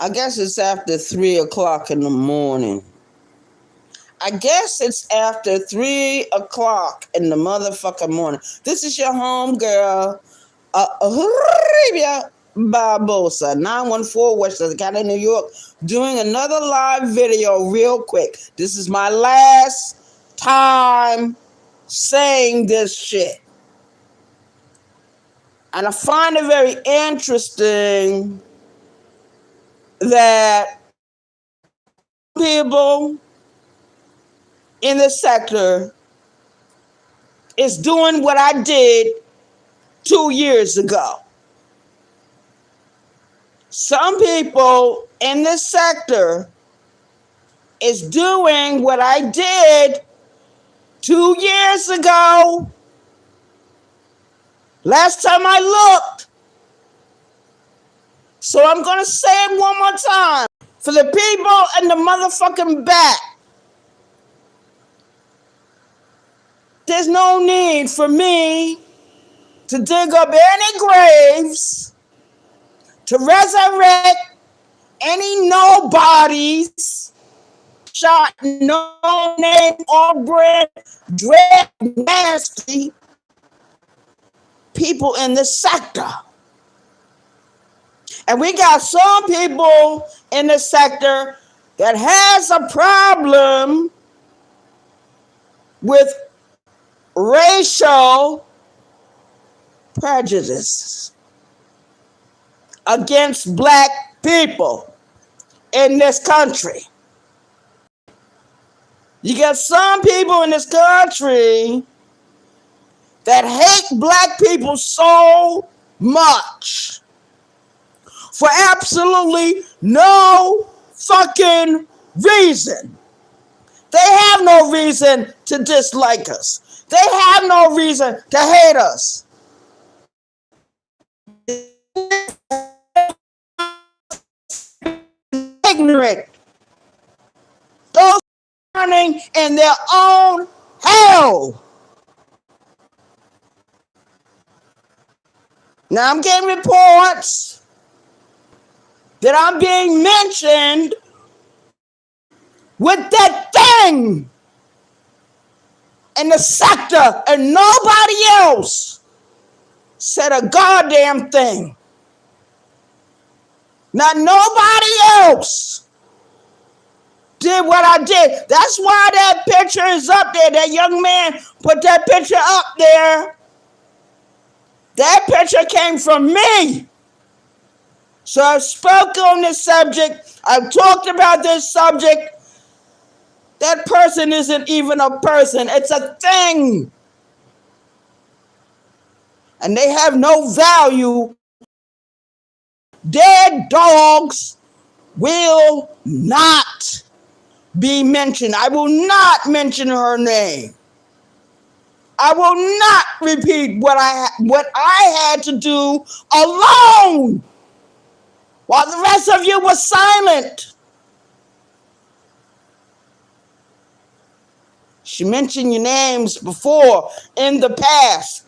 I guess it's after 3 o'clock in the morning. I guess it's after 3 o'clock in the motherfucking morning. This is your home girl, Arabia Barbosa, 914 Westchester County, New York, doing another live video real quick. This is my last time saying this shit. And I find it very interesting that people in the sector is doing what I did 2 years ago. Some people in this sector is doing what I did 2 years ago. Last time I looked. So I'm going to say it one more time for the people in the motherfucking back. There's no need for me to dig up any graves, to resurrect any nobodies, shot, no name, or bread, dread, nasty people in this sector. And we got some people in the sector that has a problem with racial prejudice against black people in this country. You got some people in this country that hate black people so much for absolutely no fucking reason. They have no reason to dislike us. They have no reason to hate us. Ignorant. Those burning in their own hell. Now I'm getting reports that I'm being mentioned with that thing in the sector, and nobody else said a goddamn thing. Not nobody else did what I did. That's why that picture is up there. That young man put that picture up there. That picture came from me. So I've spoken on this subject. I've talked about this subject. That person isn't even a person. It's a thing. And they have no value. Dead dogs will not be mentioned. I will not mention her name. I will not repeat what I had to do alone while the rest of you were silent. She mentioned your names before in the past.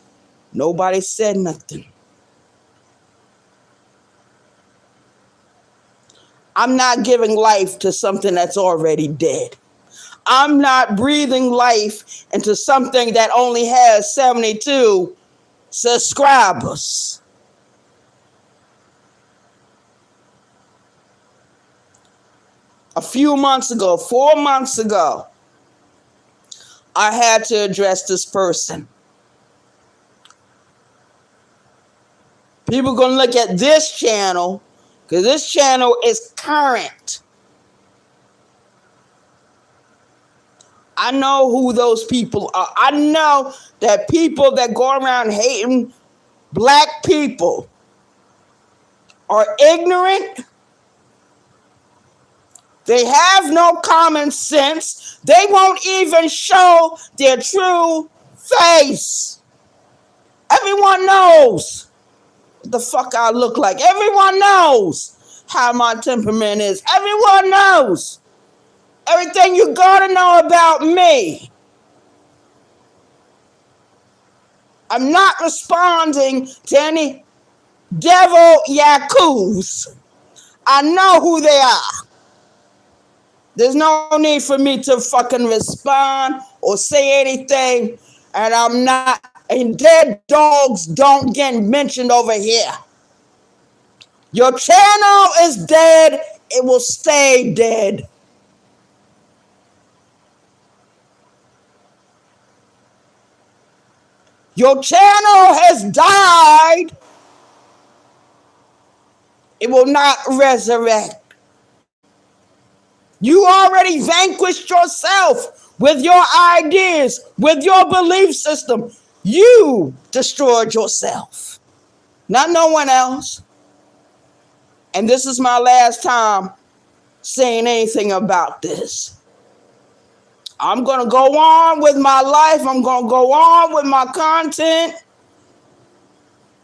Nobody said nothing. I'm not giving life to something that's already dead. I'm not breathing life into something that only has 72 subscribers. A few months ago, 4 months ago, I had to address this person. People are going to look at this channel because this channel is current. I know who those people are. I know that people that go around hating black people are ignorant. They have no common sense. They won't even show their true face. Everyone knows what the fuck I look like. Everyone knows how my temperament is. Everyone knows everything you gotta know about me. I'm not responding to any devil yakuts. I know who they are. There's no need for me to fucking respond or say anything. And I'm not, and dead dogs don't get mentioned over here. Your channel is dead. It will stay dead. Your channel has died. It will not resurrect. You already vanquished yourself with your ideas, with your belief system. You destroyed yourself, not no one else. And this is my last time saying anything about this. I'm going to go on with my life. I'm going to go on with my content.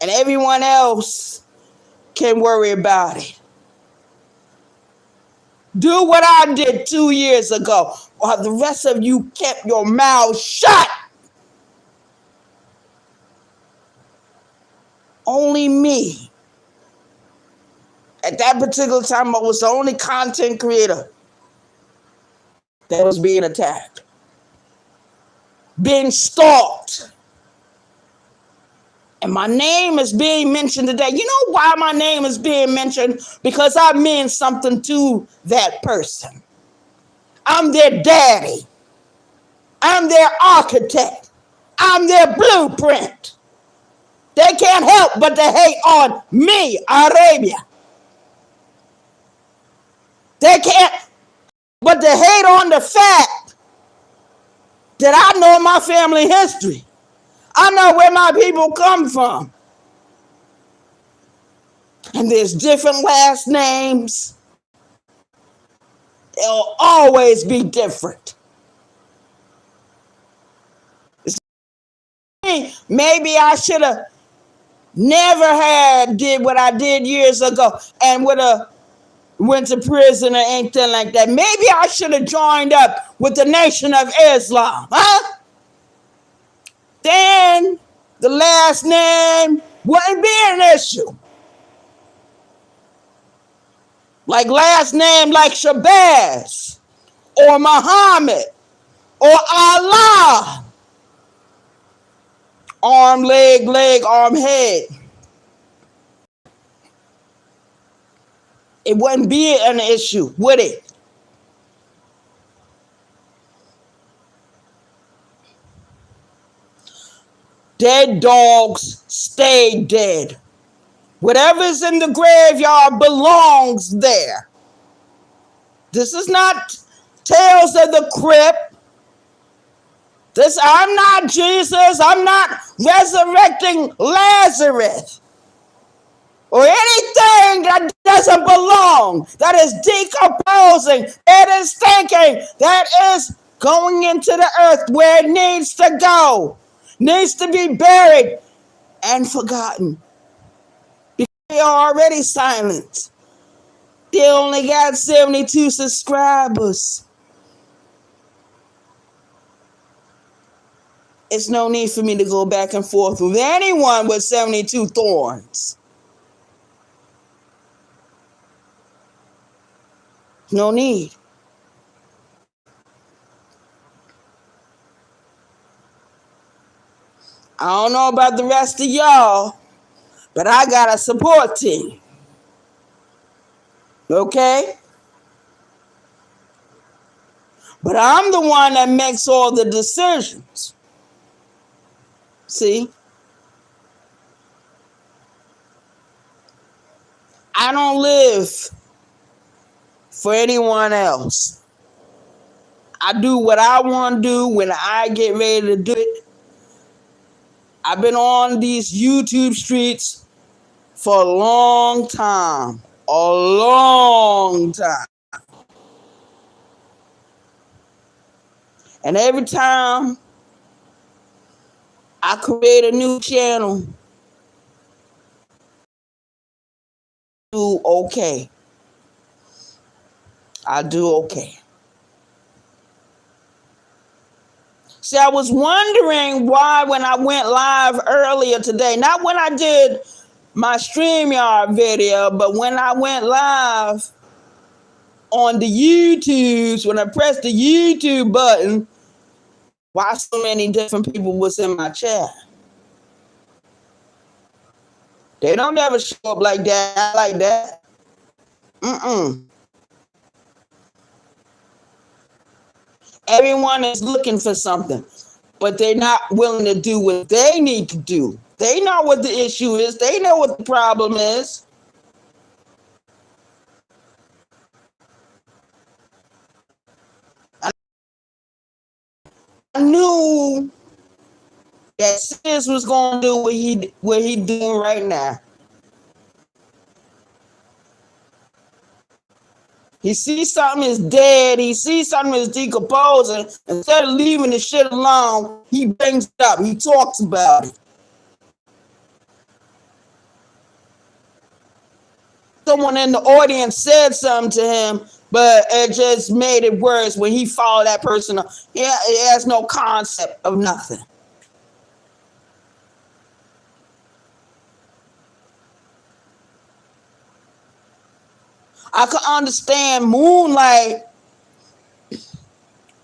And everyone else can worry about it. Do what I did 2 years ago, while the rest of you kept your mouth shut. Only me. At that particular time, I was the only content creator that was being attacked, being stalked. And my name is being mentioned today. You know why my name is being mentioned? Because I mean something to that person. I'm their daddy. I'm their architect. I'm their blueprint. They can't help but to hate on me, Arabia. They can't but to hate on the fact that I know my family history. I know where my people come from. And there's different last names. It'll always be different. Maybe I should have never did what I did years ago and would have went to prison or anything like that. Maybe I should have joined up with the Nation of Islam, huh? Then the last name wouldn't be an issue. Like last name like Shabazz or Muhammad or Allah. Arm, leg, arm, head. It wouldn't be an issue, would it? Dead dogs stay dead. Whatever's in the graveyard belongs there. This is not Tales of the Crypt. I'm not Jesus. I'm not resurrecting Lazarus or anything that doesn't belong, that is decomposing, that is thinking, that is going into the earth where it needs to go, needs to be buried and forgotten. Because they are already silenced. They only got 72 subscribers. It's no need for me to go back and forth with anyone with 72 thorns. No need. I don't know about the rest of y'all, but I got a support team. Okay? But I'm the one that makes all the decisions. See? I don't live for anyone else. I do what I want to do when I get ready to do it. I've been on these YouTube streets for a long time. A long time. And every time I create a new channel, do okay. I do okay. See, I was wondering why when I went live earlier today, not when I did my StreamYard video, but when I went live on the YouTubes, when I pressed the YouTube button, why so many different people was in my chat? They don't ever show up like that, like that. Everyone is looking for something, but they're not willing to do what they need to do. They know what the issue is. They know what the problem is. I knew that Sis was going to do what he doing right now. He sees something is dead. He sees something is decomposing. Instead of leaving the shit alone, he brings it up. He talks about it. Someone in the audience said something to him, but it just made it worse when he followed that person up. Yeah, it has no concept of nothing. I could understand Moonlight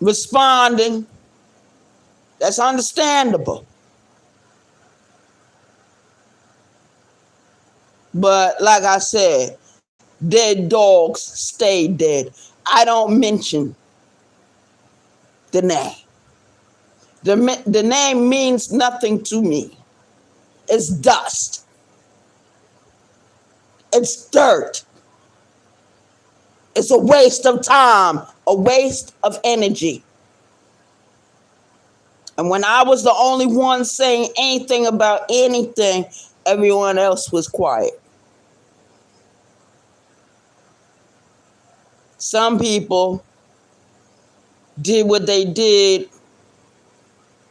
responding. That's understandable. But like I said, dead dogs stay dead. I don't mention the name. The name means nothing to me. It's dust. It's dirt. It's a waste of time, a waste of energy. And when I was the only one saying anything about anything, everyone else was quiet. Some people did what they did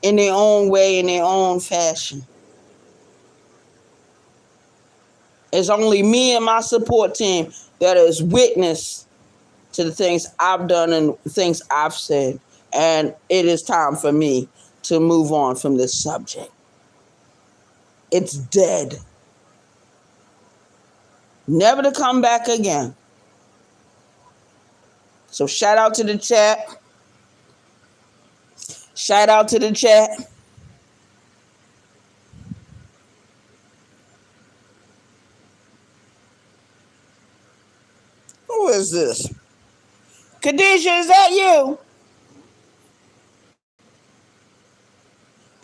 in their own way, in their own fashion. It's only me and my support team that is witness to the things I've done and things I've said. And it is time for me to move on from this subject. It's dead. Never to come back again. So shout out to the chat. Shout out to the chat. Who is this? Khadijah, is that you?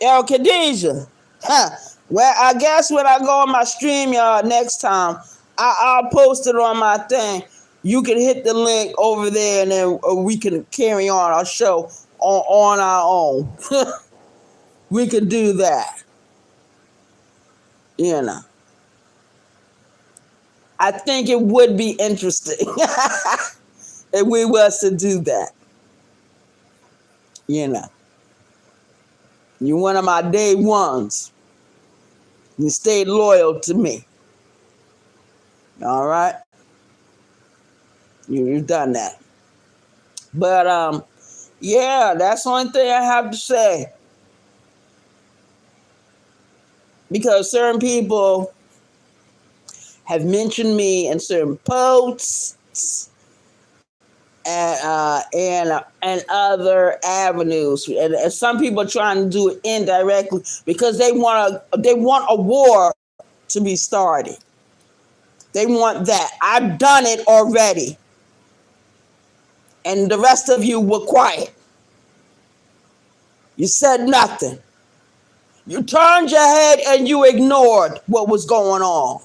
Yo, Khadijah. Huh. Well, I guess when I go on my StreamYard next time, I'll post it on my thing. You can hit the link over there, and then we can carry on our show on our own. We could do that. You know. I think it would be interesting if we was to do that. You know. You're one of my day ones. You stayed loyal to me. All right? You've done that. But, yeah, that's the only thing I have to say. Because certain people have mentioned me in certain posts and other avenues, and some people are trying to do it indirectly because they want a war to be started. They want that. I've done it already, and the rest of you were quiet. You said nothing. You turned your head and you ignored what was going on,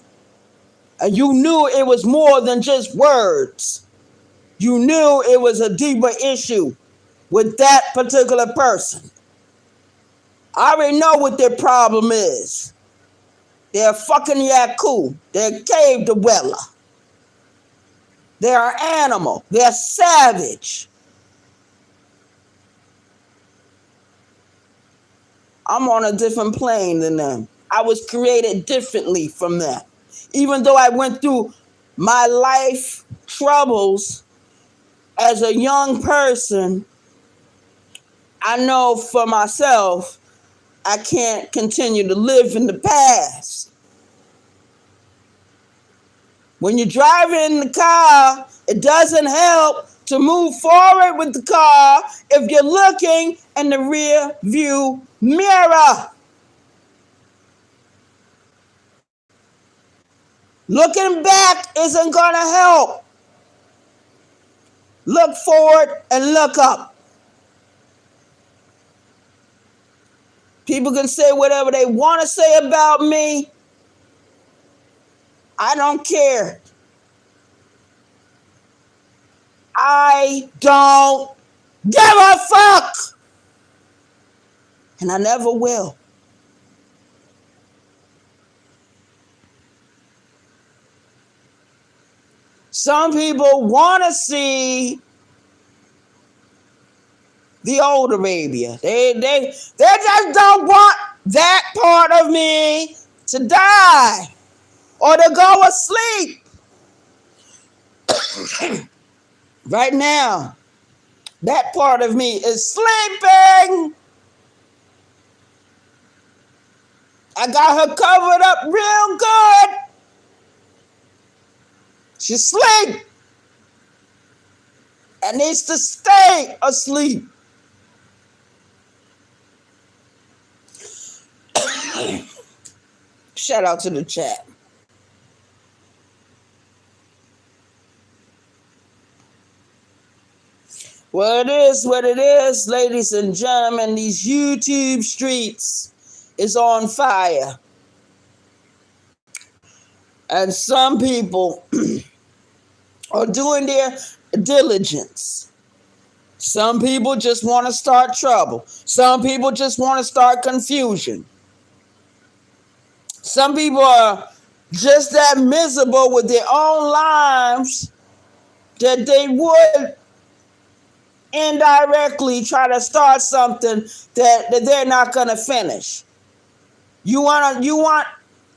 and you knew it was more than just words. You knew it was a deeper issue with that particular person. I already know what their problem is. They're a fucking Yaku. They're a cave dweller. They're an animal. They're savage. I'm on a different plane than them. I was created differently from them. Even though I went through my life troubles as a young person, I know for myself, I can't continue to live in the past. When you're driving the car, it doesn't help to move forward with the car if you're looking in the rear view mirror. Looking back isn't going to help. Look forward and look up. People can say whatever they want to say about me. I don't care. I don't give a fuck. And I never will. Some people want to see the old Arabia. They just don't want that part of me to die or to go asleep. Right now, that part of me is sleeping. I got her covered up real good. She's asleep and needs to stay asleep. Shout out to the chat. Well, it is what it is, ladies and gentlemen. These YouTube streets is on fire. And some people are doing their diligence. Some people just want to start trouble. Some people just want to start confusion. Some people are just that miserable with their own lives that they would indirectly try to start something that they're not going to finish. You want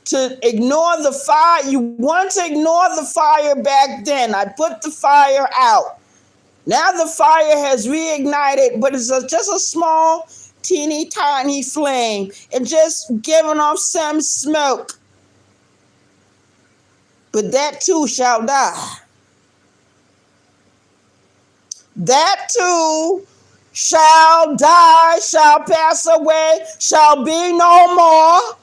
to ignore the fire. You want to ignore the fire back then. I put the fire out. Now the fire has reignited, but it's just a small, teeny, tiny flame and just giving off some smoke. But that too shall die. That too shall die, shall pass away, shall be no more.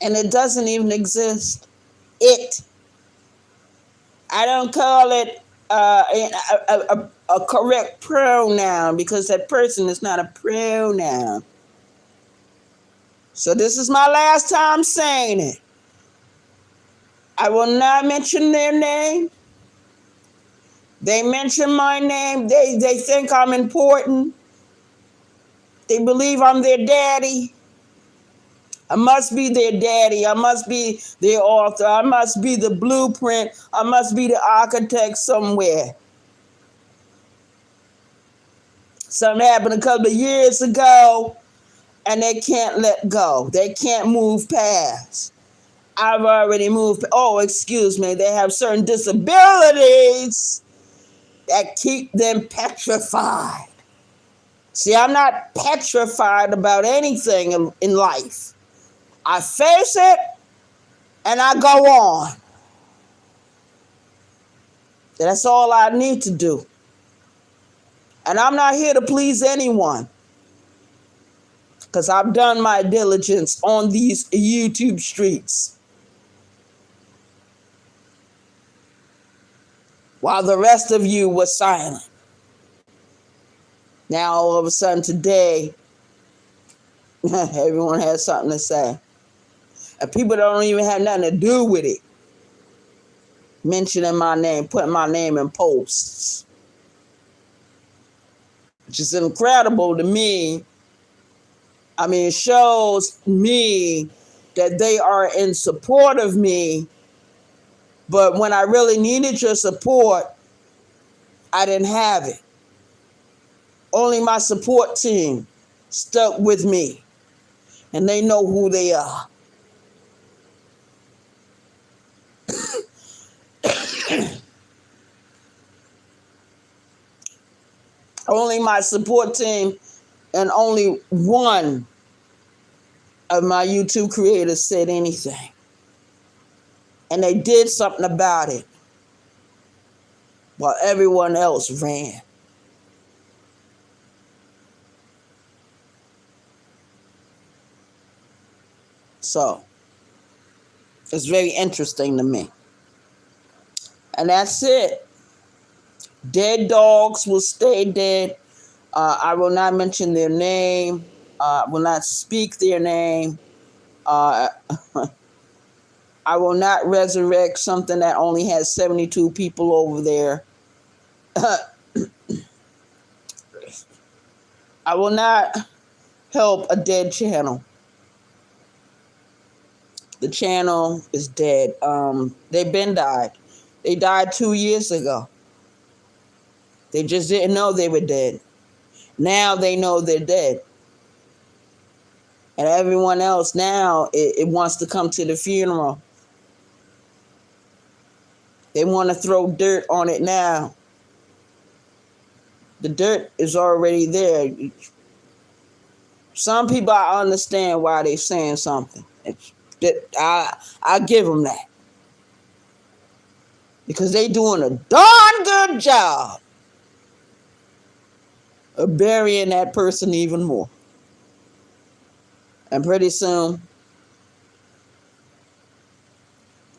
And it doesn't even exist. I don't call it a correct pronoun because that person is not a pronoun. So this is my last time saying it. I will not mention their name. They mention my name. They think I'm important. They believe I'm their daddy. I must be their daddy. I must be their author. I must be the blueprint. I must be the architect somewhere. Something happened a couple of years ago, and they can't let go. They can't move past. I've already moved. Oh, excuse me. They have certain disabilities that keep them petrified. See, I'm not petrified about anything in life. I face it and I go on. That's all I need to do. And I'm not here to please anyone because I've done my diligence on these YouTube streets. While the rest of you were silent. Now all of a sudden today, everyone has something to say. And people don't even have nothing to do with it. Mentioning my name, putting my name in posts. Which is incredible to me. I mean, it shows me that they are in support of me. But when I really needed your support, I didn't have it. Only my support team stuck with me. And they know who they are. Only my support team and only one of my YouTube creators said anything. And they did something about it while everyone else ran. So, it's very interesting to me. And that's it. Dead dogs will stay dead. I will not mention their name. Will not speak their name. I will not resurrect something that only has 72 people over there. I will not help a dead channel. The channel is dead. They've been died. They died 2 years ago. They just didn't know they were dead. Now they know they're dead. And everyone else now, it wants to come to the funeral. They want to throw dirt on it now. The dirt is already there. Some people, I understand why they're saying something. I give them that. Because they doing a darn good job of burying that person even more. And pretty soon.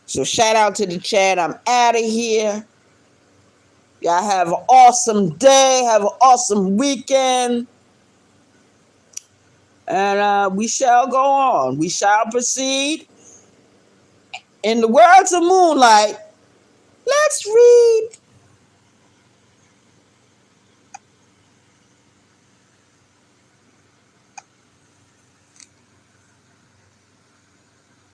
So shout out to the chat. I'm out of here. Y'all have an awesome day. Have an awesome weekend. And we shall go on. We shall proceed. In the words of Moonlight, let's read.